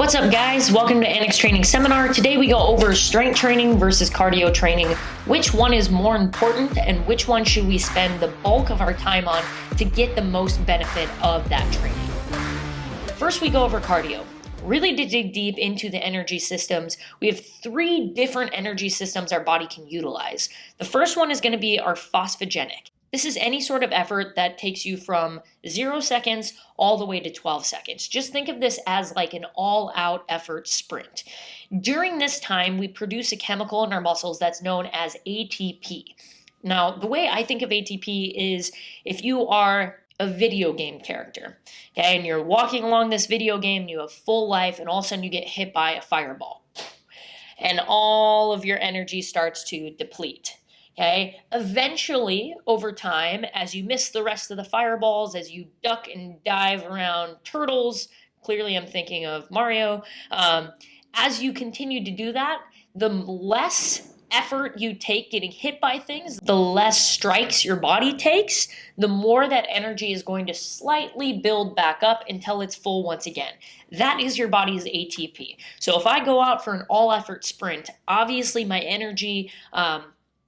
What's up, guys? Welcome to Annex Training Seminar. Today we go over strength training versus cardio training. Which one is more important and which one should we spend the bulk of our time on to get the most benefit of that training? First, we go over cardio. Really to dig deep into the energy systems, we have three different energy systems our body can utilize. The first one is going to be our phosphogenic. This is any sort of effort that takes you from 0 seconds all the way to 12 seconds. Just think of this as like an all-out effort sprint. During this time, we produce a chemical in our muscles that's known as ATP. Now, the way I think of ATP is if you are a video game character, okay, and you're walking along this video game, you have full life, and all of a sudden you get hit by a fireball, and all of your energy starts to deplete. Okay, eventually, over time, as you miss the rest of the fireballs, as you duck and dive around turtles, clearly I'm thinking of Mario, as you continue to do that, the less effort you take getting hit by things, the less strikes your body takes, the more that energy is going to slightly build back up until it's full once again. That is your body's ATP. So if I go out for an all-effort sprint, obviously my energy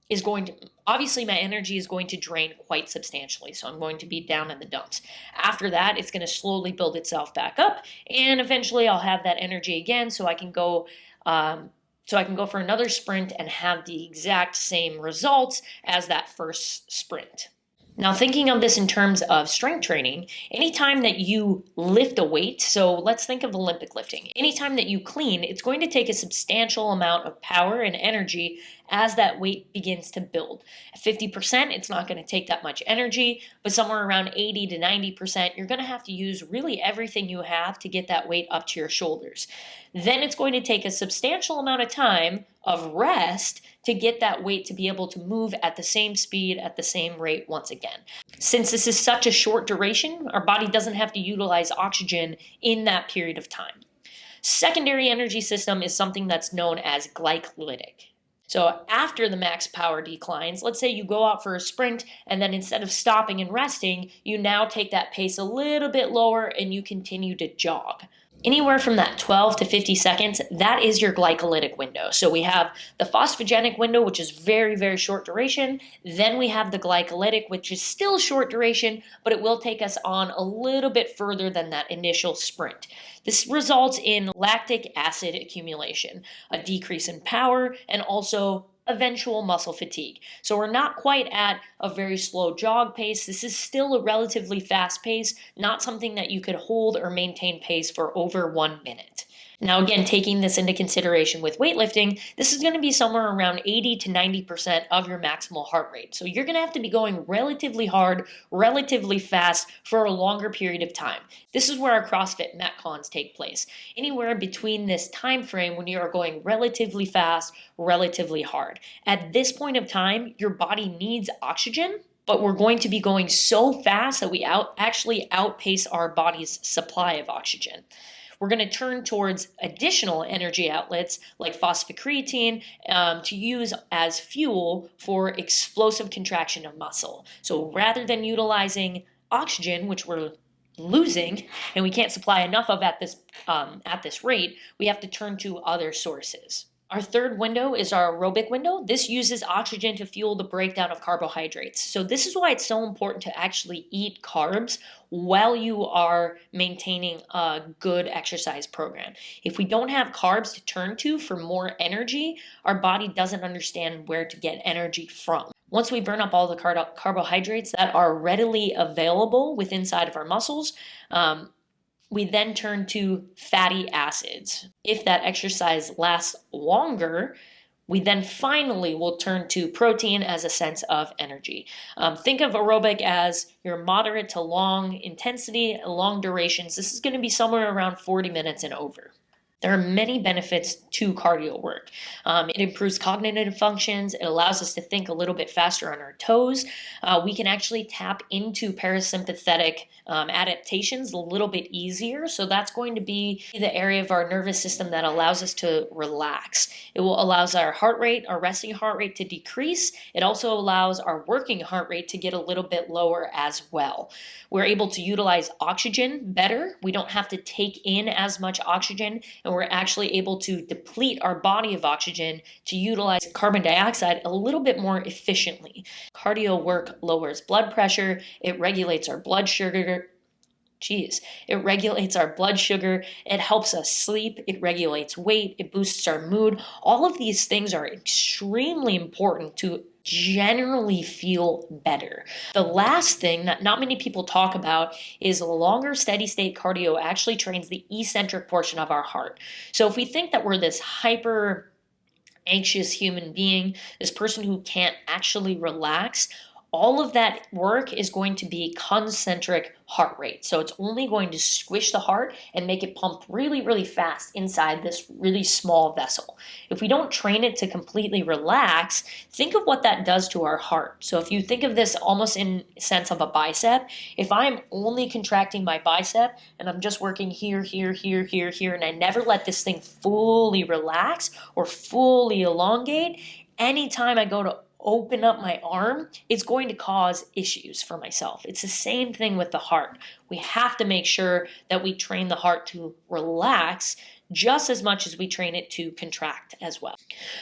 is going to drain quite substantially. So I'm going to be down in the dumps. After that, it's going to slowly build itself back up, and eventually I'll have that energy again, so I can go for another sprint and have the exact same results as that first sprint. Now, thinking of this in terms of strength training, anytime that you lift a weight, so let's think of Olympic lifting. Anytime that you clean, it's going to take a substantial amount of power and energy as that weight begins to build. At 50%, it's not going to take that much energy, but somewhere around 80 to 90%, you're going to have to use really everything you have to get that weight up to your shoulders. Then it's going to take a substantial amount of time of rest to get that weight to be able to move at the same speed, at the same rate once again. Since this is such a short duration, our body doesn't have to utilize oxygen in that period of time. Secondary energy system is something that's known as glycolytic. So after the max power declines, let's say you go out for a sprint and then instead of stopping and resting, you now take that pace a little bit lower and you continue to jog. Anywhere from that 12 to 50 seconds, that is your glycolytic window. So we have the phosphogenic window, which is very, very short duration. Then we have the glycolytic, which is still short duration, but it will take us on a little bit further than that initial sprint. This results in lactic acid accumulation, a decrease in power, and also eventual muscle fatigue. So we're not quite at a very slow jog pace. This is still a relatively fast pace, not something that you could hold or maintain pace for over 1 minute. Now, again, taking this into consideration with weightlifting, this is going to be somewhere around 80 to 90% of your maximal heart rate. So you're going to have to be going relatively hard, relatively fast for a longer period of time. This is where our CrossFit Metcons take place. Anywhere between this time frame when you are going relatively fast, relatively hard. At this point of time, your body needs oxygen, but we're going to be going so fast that we actually outpace our body's supply of oxygen. We're going to turn towards additional energy outlets like phosphocreatine to use as fuel for explosive contraction of muscle. So rather than utilizing oxygen, which we're losing and we can't supply enough of at this rate, we have to turn to other sources. Our third window is our aerobic window. This uses oxygen to fuel the breakdown of carbohydrates. So this is why it's so important to actually eat carbs while you are maintaining a good exercise program. If we don't have carbs to turn to for more energy, our body doesn't understand where to get energy from. Once we burn up all the carbohydrates that are readily available within inside of our muscles, we then turn to fatty acids. If that exercise lasts longer, we then finally will turn to protein as a sense of energy. Think of aerobic as your moderate to long intensity, long durations. This is going to be somewhere around 40 minutes and over. There are many benefits to cardio work. It improves cognitive functions. It allows us to think a little bit faster on our toes. We can actually tap into parasympathetic adaptations a little bit easier. So that's going to be the area of our nervous system that allows us to relax. It will allows our heart rate, our resting heart rate to decrease. It also allows our working heart rate to get a little bit lower as well. We're able to utilize oxygen better. We don't have to take in as much oxygen, and we're actually able to deplete our body of oxygen to utilize carbon dioxide a little bit more efficiently. Cardio work lowers blood pressure. It regulates our blood sugar. It regulates our blood sugar. It helps us sleep. It regulates weight. It boosts our mood. All of these things are extremely important to generally feel better. The last thing that not many people talk about is longer steady state cardio actually trains the eccentric portion of our heart. So if we think that we're this hyper anxious human being, this person who can't actually relax, all of that work is going to be concentric heart rate. So it's only going to squish the heart and make it pump really, really fast inside this really small vessel. If we don't train it to completely relax, think of what that does to our heart. So if you think of this almost in sense of a bicep, if I'm only contracting my bicep and I'm just working here, here, here, here, here, and I never let this thing fully relax or fully elongate, anytime I go to open up my arm, it's going to cause issues for myself. It's the same thing with the heart. We have to make sure that we train the heart to relax just as much as we train it to contract as well.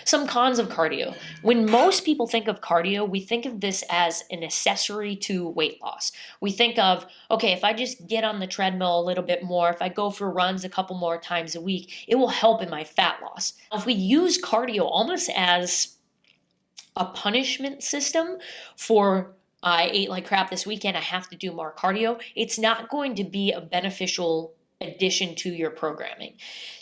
Some cons of cardio. When most people think of cardio, we think of this as an accessory to weight loss. We think of, okay, if I just get on the treadmill a little bit more, if I go for runs a couple more times a week, it will help in my fat loss. If we use cardio almost as a punishment system for I ate like crap this weekend, I have to do more cardio, it's not going to be a beneficial addition to your programming.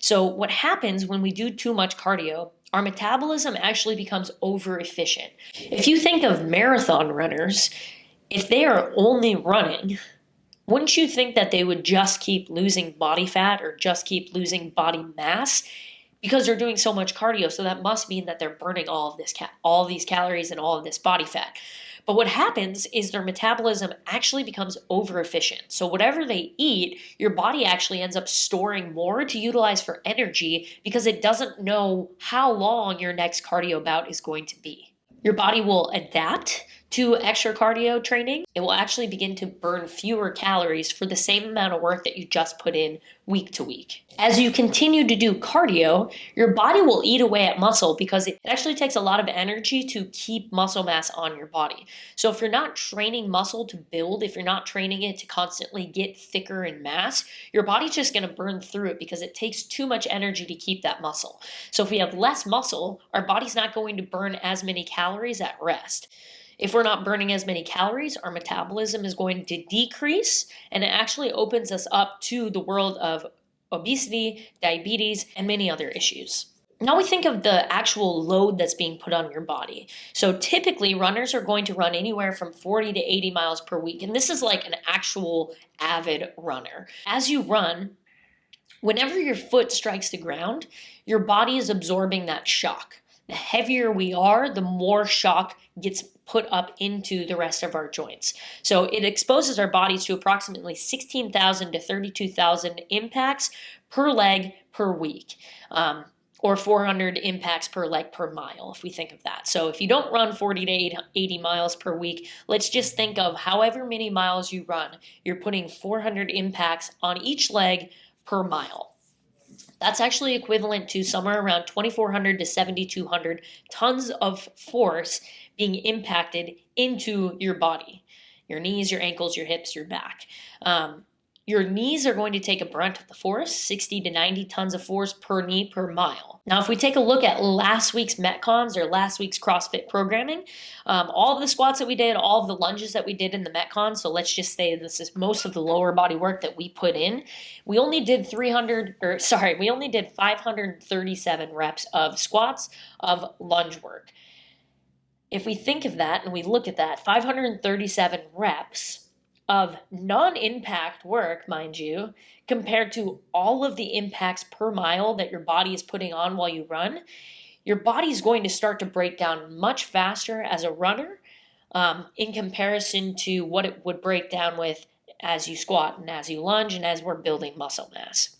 So what happens when we do too much cardio, our metabolism actually becomes over efficient. If you think of marathon runners, if they are only running, wouldn't you think that they would just keep losing body fat or just keep losing body mass? Because they're doing so much cardio, so that must mean that they're burning all of these calories and all of this body fat. But what happens is their metabolism actually becomes over efficient. So whatever they eat, your body actually ends up storing more to utilize for energy because it doesn't know how long your next cardio bout is going to be. Your body will adapt to extra cardio training. It will actually begin to burn fewer calories for the same amount of work that you just put in week to week. As you continue to do cardio, your body will eat away at muscle because it actually takes a lot of energy to keep muscle mass on your body. So if you're not training muscle to build, if you're not training it to constantly get thicker in mass, your body's just going to burn through it because it takes too much energy to keep that muscle. So if we have less muscle, our body's not going to burn as many calories at rest. If we're not burning as many calories, our metabolism is going to decrease, and it actually opens us up to the world of obesity, diabetes, and many other issues. Now we think of the actual load that's being put on your body. So typically runners are going to run anywhere from 40 to 80 miles per week, and this is like an actual avid runner. As you run, whenever your foot strikes the ground, your body is absorbing that shock. The heavier we are, the more shock gets put up into the rest of our joints. So it exposes our bodies to approximately 16,000 to 32,000 impacts per leg per week, or 400 impacts per leg per mile, if we think of that. So if you don't run 40 to 80 miles per week, let's just think of however many miles you run, you're putting 400 impacts on each leg per mile. That's actually equivalent to somewhere around 2,400 to 7,200 tons of force being impacted into your body, your knees, your ankles, your hips, your back. Your knees are going to take a brunt of the force, 60 to 90 tons of force per knee per mile. Now, if we take a look at last week's Metcons or last week's CrossFit programming, all of the squats that we did, all of the lunges that we did in the Metcon, so let's just say this is most of the lower body work that we put in, we only did 537 reps of squats of lunge work. If we think of that and we look at that, 537 reps of non-impact work, mind you, compared to all of the impacts per mile that your body is putting on while you run, your body is going to start to break down much faster as a runner in comparison to what it would break down with as you squat and as you lunge and as we're building muscle mass.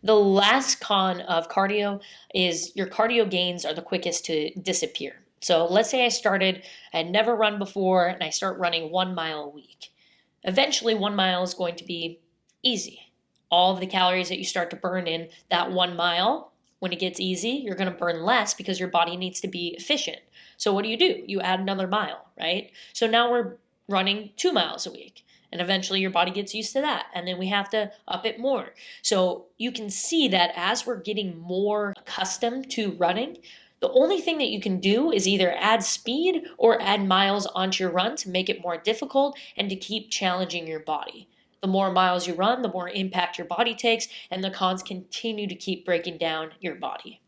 The last con of cardio is your cardio gains are the quickest to disappear. So let's say I had never run before, and I start running 1 mile a week. Eventually, 1 mile is going to be easy. All of the calories that you start to burn in that 1 mile, when it gets easy, you're going to burn less because your body needs to be efficient. So what do? You add another mile, right? So now we're running 2 miles a week. And eventually your body gets used to that. And then we have to up it more. So you can see that as we're getting more accustomed to running, the only thing that you can do is either add speed or add miles onto your run to make it more difficult and to keep challenging your body. The more miles you run, the more impact your body takes, and the cons continue to keep breaking down your body.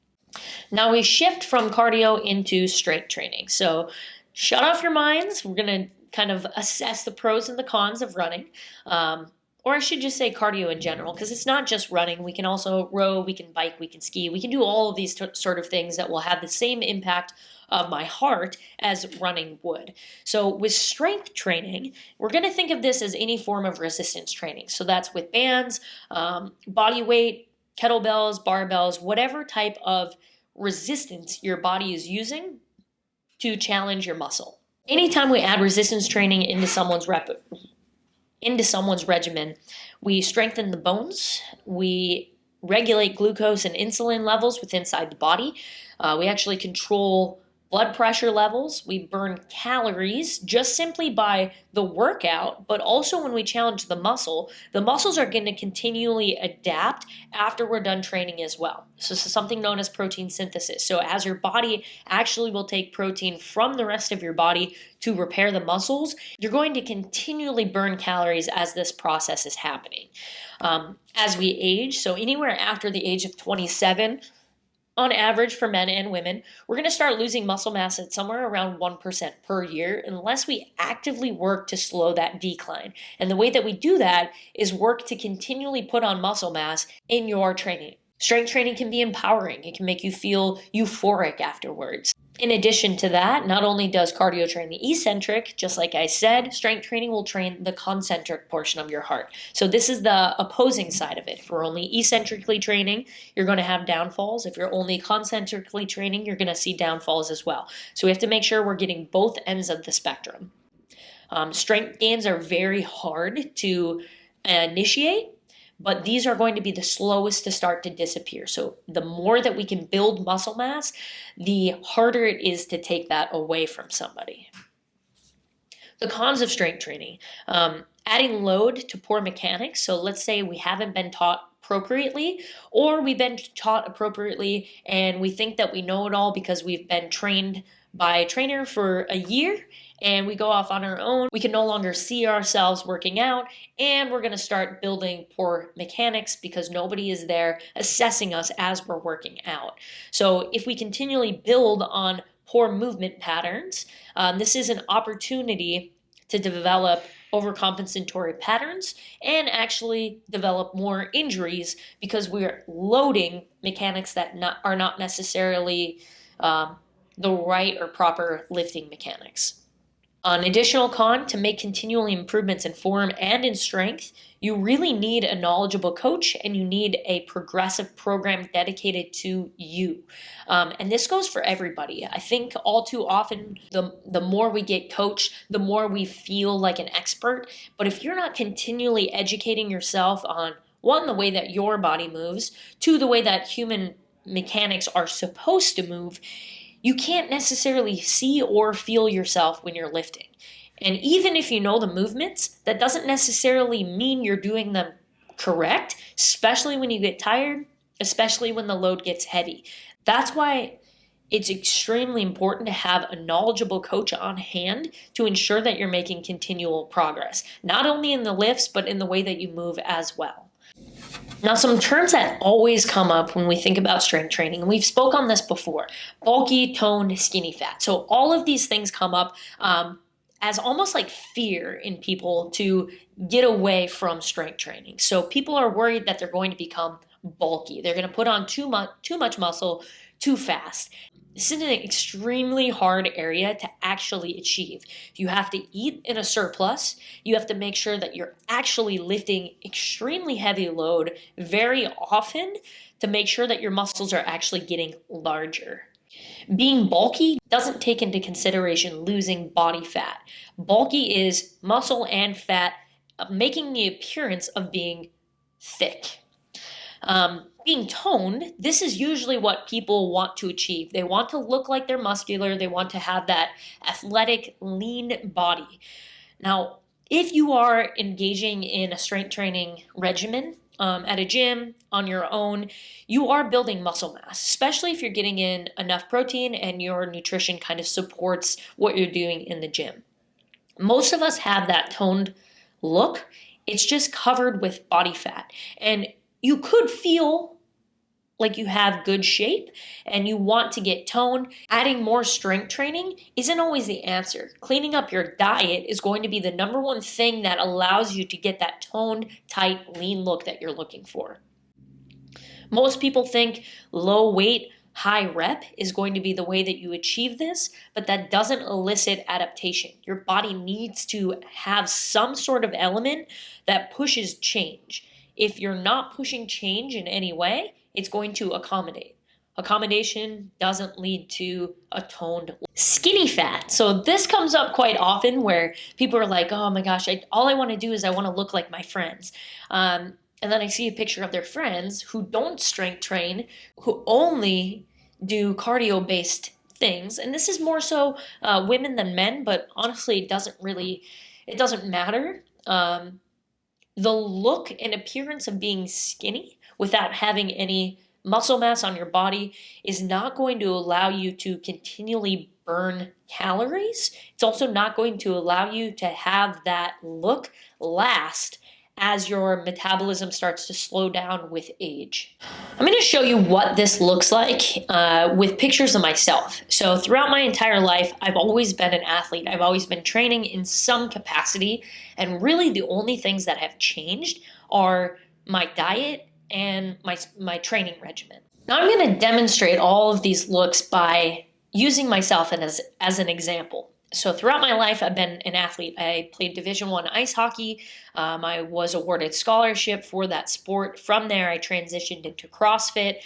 Now we shift from cardio into strength training. So shut off your minds. We're going to kind of assess the pros and the cons of running. Or I should just say cardio in general, because it's not just running. We can also row, we can bike, we can ski. We can do all of these sort of things that will have the same impact of my heart as running would. So with strength training, we're going to think of this as any form of resistance training. So that's with bands, body weight, kettlebells, barbells, whatever type of resistance your body is using to challenge your muscle. Anytime we add resistance training into someone's regimen, we strengthen the bones, we regulate glucose and insulin levels within inside the body, we actually control blood pressure levels, we burn calories just simply by the workout, but also when we challenge the muscles are going to continually adapt after we're done training as well. So this is something known as protein synthesis. So as your body actually will take protein from the rest of your body to repair the muscles, you're going to continually burn calories as this process is happening. As we age, so anywhere after the age of 27, on average for men and women, we're going to start losing muscle mass at somewhere around 1% per year unless we actively work to slow that decline. And the way that we do that is work to continually put on muscle mass in your training. Strength training can be empowering. It can make you feel euphoric afterwards. In addition to that, not only does cardio train the eccentric, just like I said, strength training will train the concentric portion of your heart. So this is the opposing side of it. If we're only eccentrically training, you're going to have downfalls. If you're only concentrically training, you're going to see downfalls as well. So we have to make sure we're getting both ends of the spectrum. Strength gains are very hard to initiate, but these are going to be the slowest to start to disappear. So the more that we can build muscle mass, the harder it is to take that away from somebody. The cons of strength training. Adding load to poor mechanics. So let's say we haven't been taught appropriately, or we've been taught appropriately and we think that we know it all because we've been trained by a trainer for a year and we go off on our own. We can no longer see ourselves working out, and we're going to start building poor mechanics because nobody is there assessing us as we're working out. So if we continually build on poor movement patterns, this is an opportunity to develop overcompensatory patterns and actually develop more injuries because we're loading mechanics that are not necessarily the right or proper lifting mechanics. An additional con, to make continual improvements in form and in strength, you really need a knowledgeable coach and you need a progressive program dedicated to you. And this goes for everybody. I think all too often, the more we get coached, the more we feel like an expert. But if you're not continually educating yourself on, one, the way that your body moves, two, the way that human mechanics are supposed to move, you can't necessarily see or feel yourself when you're lifting. And even if you know the movements, that doesn't necessarily mean you're doing them correct, especially when you get tired, especially when the load gets heavy. That's why it's extremely important to have a knowledgeable coach on hand to ensure that you're making continual progress, not only in the lifts, but in the way that you move as well. Now, some terms that always come up when we think about strength training, and we've spoke on this before: bulky, toned, skinny fat. So all of these things come up as almost like fear in people to get away from strength training. So people are worried that they're going to become bulky. They're going to put on too much muscle too fast. This is an extremely hard area to actually achieve. You have to eat in a surplus. You have to make sure that you're actually lifting extremely heavy load very often to make sure that your muscles are actually getting larger. Being bulky doesn't take into consideration losing body fat. Bulky is muscle and fat making the appearance of being thick. Being toned, this is usually what people want to achieve. They want to look like they're muscular. They want to have that athletic, lean body. Now, if you are engaging in a strength training regimen at a gym on your own, you are building muscle mass, especially if you're getting in enough protein and your nutrition kind of supports what you're doing in the gym. Most of us have that toned look. It's just covered with body fat. And you could feel like you have good shape and you want to get toned. Adding more strength training isn't always the answer. Cleaning up your diet is going to be the number one thing that allows you to get that toned, tight, lean look that you're looking for. Most people think low weight, high rep is going to be the way that you achieve this, but that doesn't elicit adaptation. Your body needs to have some sort of element that pushes change. If you're not pushing change in any way, it's going to accommodate. Accommodation doesn't lead to a toned skinny fat. So this comes up quite often where people are like, oh my gosh, all I want to do is I want to look like my friends. And then I see a picture of their friends who don't strength train, who only do cardio-based things. And this is more so women than men, but honestly, it doesn't matter. The look and appearance of being skinny without having any muscle mass on your body is not going to allow you to continually burn calories. It's also not going to allow you to have that look last as your metabolism starts to slow down with age. I'm going to show you what this looks like with pictures of myself. So throughout my entire life, I've always been an athlete. I've always been training in some capacity. And really the only things that have changed are my diet and my training regimen. Now I'm going to demonstrate all of these looks by using myself as an example. So throughout my life, I've been an athlete. I played Division I ice hockey. I was awarded scholarship for that sport. From there, I transitioned into CrossFit,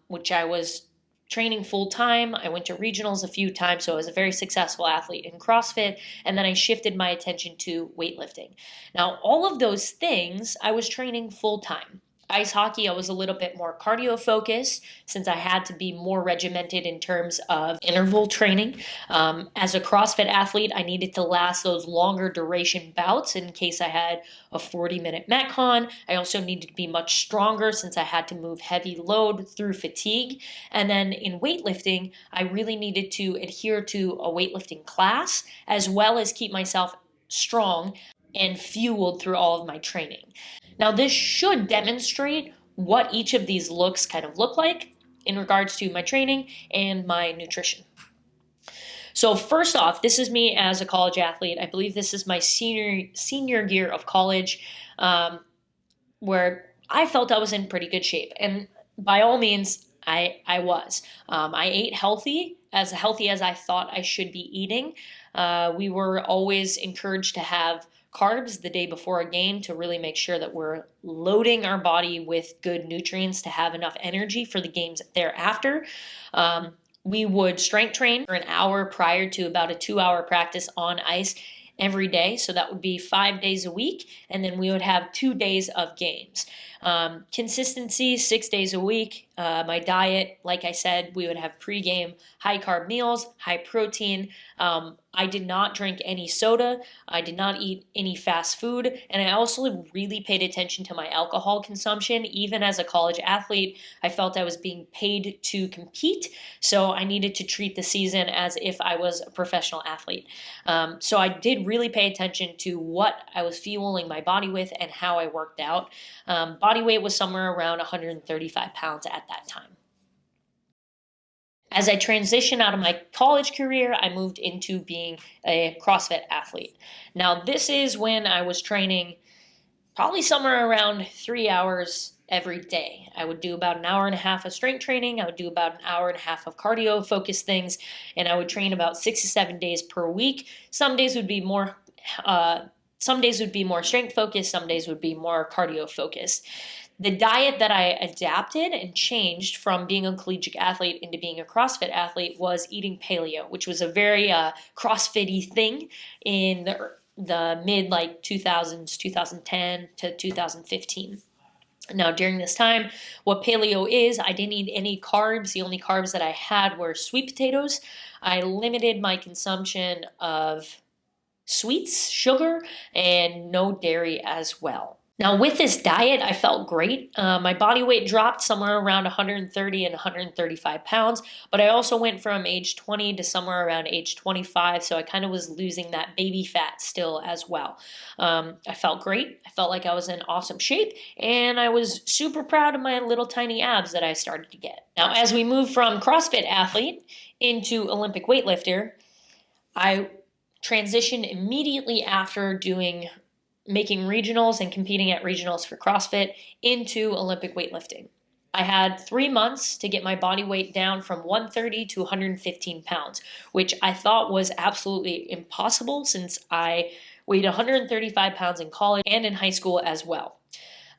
which I was training full time. I went to regionals a few times, so I was a very successful athlete in CrossFit. And then I shifted my attention to weightlifting. Now, all of those things, I was training full time. Ice hockey, I was a little bit more cardio focused since I had to be more regimented in terms of interval training. As a CrossFit athlete, I needed to last those longer duration bouts in case I had a 40-minute Metcon. I also needed to be much stronger since I had to move heavy load through fatigue. And then in weightlifting, I really needed to adhere to a weightlifting class as well as keep myself strong and fueled through all of my training. Now, this should demonstrate what each of these looks kind of look like in regards to my training and my nutrition. So first off, this is me as a college athlete. I believe this is my senior year of college, where I felt I was in pretty good shape. And by all means, I was. I ate healthy as I thought I should be eating. We were always encouraged to have carbs the day before a game to really make sure that we're loading our body with good nutrients to have enough energy for the games thereafter. We would strength train for an hour prior to about a 2-hour practice on ice every day. So that would be 5 days a week. And then we would have 2 days of games. Consistency, 6 days a week. My diet, like I said, we would have pregame high carb meals, high protein. I did not drink any soda. I did not eat any fast food. And I also really paid attention to my alcohol consumption. Even as a college athlete, I felt I was being paid to compete. So I needed to treat the season as if I was a professional athlete. So I did really pay attention to what I was fueling my body with and how I worked out. Body weight was somewhere around 135 pounds at that time. As I transitioned out of my college career, I moved into being a CrossFit athlete. Now, this is when I was training probably somewhere around 3 hours every day. I would do about an hour and a half of strength training. I would do about an hour and a half of cardio focused things, and I would train about 6 to 7 days per week. Some days would be more strength focused. Some days would be more cardio focused. The diet that I adapted and changed from being a collegiate athlete into being a CrossFit athlete was eating paleo, which was a very CrossFit-y thing in the mid 2000s, 2010 to 2015. Now, during this time, what paleo is, I didn't eat any carbs. The only carbs that I had were sweet potatoes. I limited my consumption of sweets, sugar, and no dairy as well. Now, with this diet, I felt great. My body weight dropped somewhere around 130 and 135 pounds, but I also went from age 20 to somewhere around age 25, so I kind of was losing that baby fat still as well. I felt great. I felt like I was in awesome shape, and I was super proud of my little tiny abs that I started to get. Now, as we move from CrossFit athlete into Olympic weightlifter, I transitioned immediately after making regionals and competing at regionals for CrossFit into Olympic weightlifting. I had 3 months to get my body weight down from 130 to 115 pounds, which I thought was absolutely impossible since I weighed 135 pounds in college and in high school as well.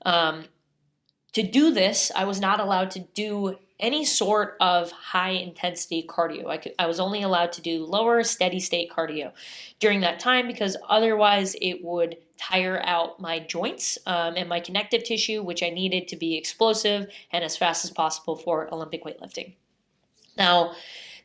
To do this, I was not allowed to do any sort of high intensity cardio. I was only allowed to do lower steady state cardio during that time because otherwise it would tire out my joints and my connective tissue, which I needed to be explosive and as fast as possible for Olympic weightlifting. Now,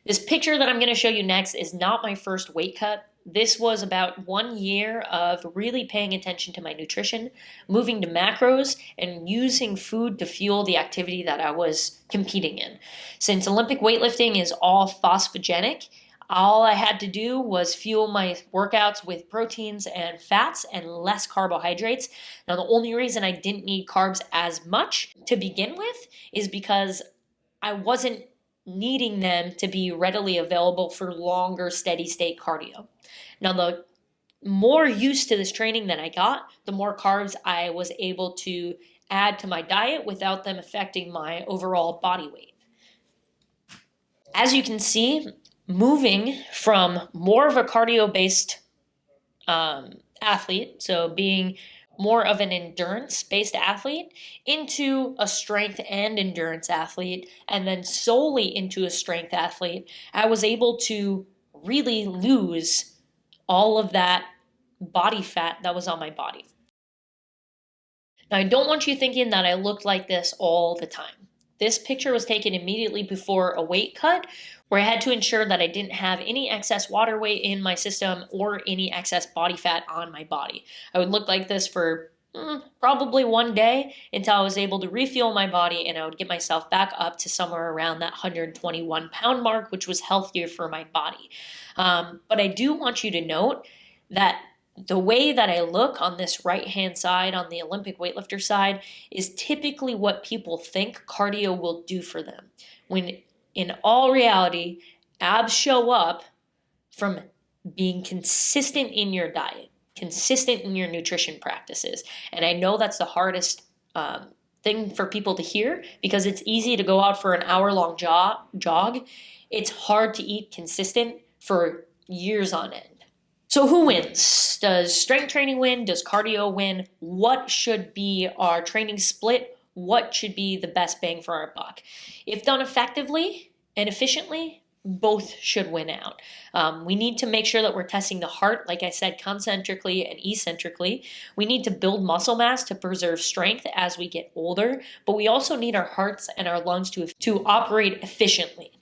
this picture that I'm going to show you next is not my first weight cut. This was about 1 year of really paying attention to my nutrition, moving to macros, and using food to fuel the activity that I was competing in. Since Olympic weightlifting is all phosphogenic, all I had to do was fuel my workouts with proteins and fats and less carbohydrates. Now, the only reason I didn't need carbs as much to begin with is because I wasn't needing them to be readily available for longer steady state cardio. Now, the more used to this training that I got, the more carbs I was able to add to my diet without them affecting my overall body weight. As you can see, moving from more of a cardio-based athlete, so being more of an endurance-based athlete, into a strength and endurance athlete, and then solely into a strength athlete, I was able to really lose all of that body fat that was on my body. Now, I don't want you thinking that I looked like this all the time. This picture was taken immediately before a weight cut where I had to ensure that I didn't have any excess water weight in my system or any excess body fat on my body. I would look like this for probably 1 day until I was able to refuel my body, and I would get myself back up to somewhere around that 121 pound mark, which was healthier for my body. But I do want you to note that the way that I look on this right-hand side, on the Olympic weightlifter side, is typically what people think cardio will do for them. When in all reality, abs show up from being consistent in your diet, consistent in your nutrition practices. And I know that's the hardest thing for people to hear because it's easy to go out for an hour-long jog. It's hard to eat consistent for years on end. So who wins? Does strength training win? Does cardio win? What should be our training split? What should be the best bang for our buck? If done effectively and efficiently, both should win out. We need to make sure that we're testing the heart, like I said, concentrically and eccentrically. We need to build muscle mass to preserve strength as we get older, but we also need our hearts and our lungs to operate efficiently.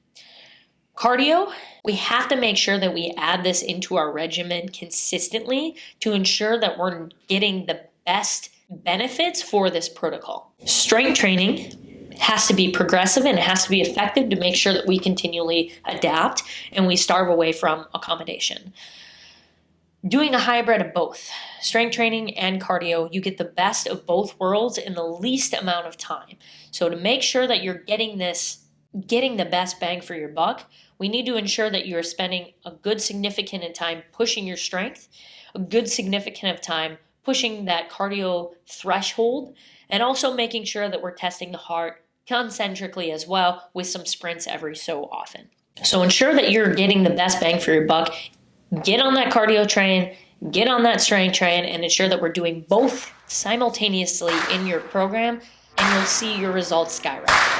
Cardio, we have to make sure that we add this into our regimen consistently to ensure that we're getting the best benefits for this protocol. Strength training has to be progressive and it has to be effective to make sure that we continually adapt and we starve away from accommodation. Doing a hybrid of both, strength training and cardio, you get the best of both worlds in the least amount of time. So to make sure that you're getting this getting the best bang for your buck, we need to ensure that you're spending a good significant of time pushing your strength, a good significant of time pushing that cardio threshold, and also making sure that we're testing the heart concentrically as well with some sprints every so often. So ensure that you're getting the best bang for your buck. Get on that cardio train, get on that strength train, and ensure that we're doing both simultaneously in your program, and you'll see your results skyrocket.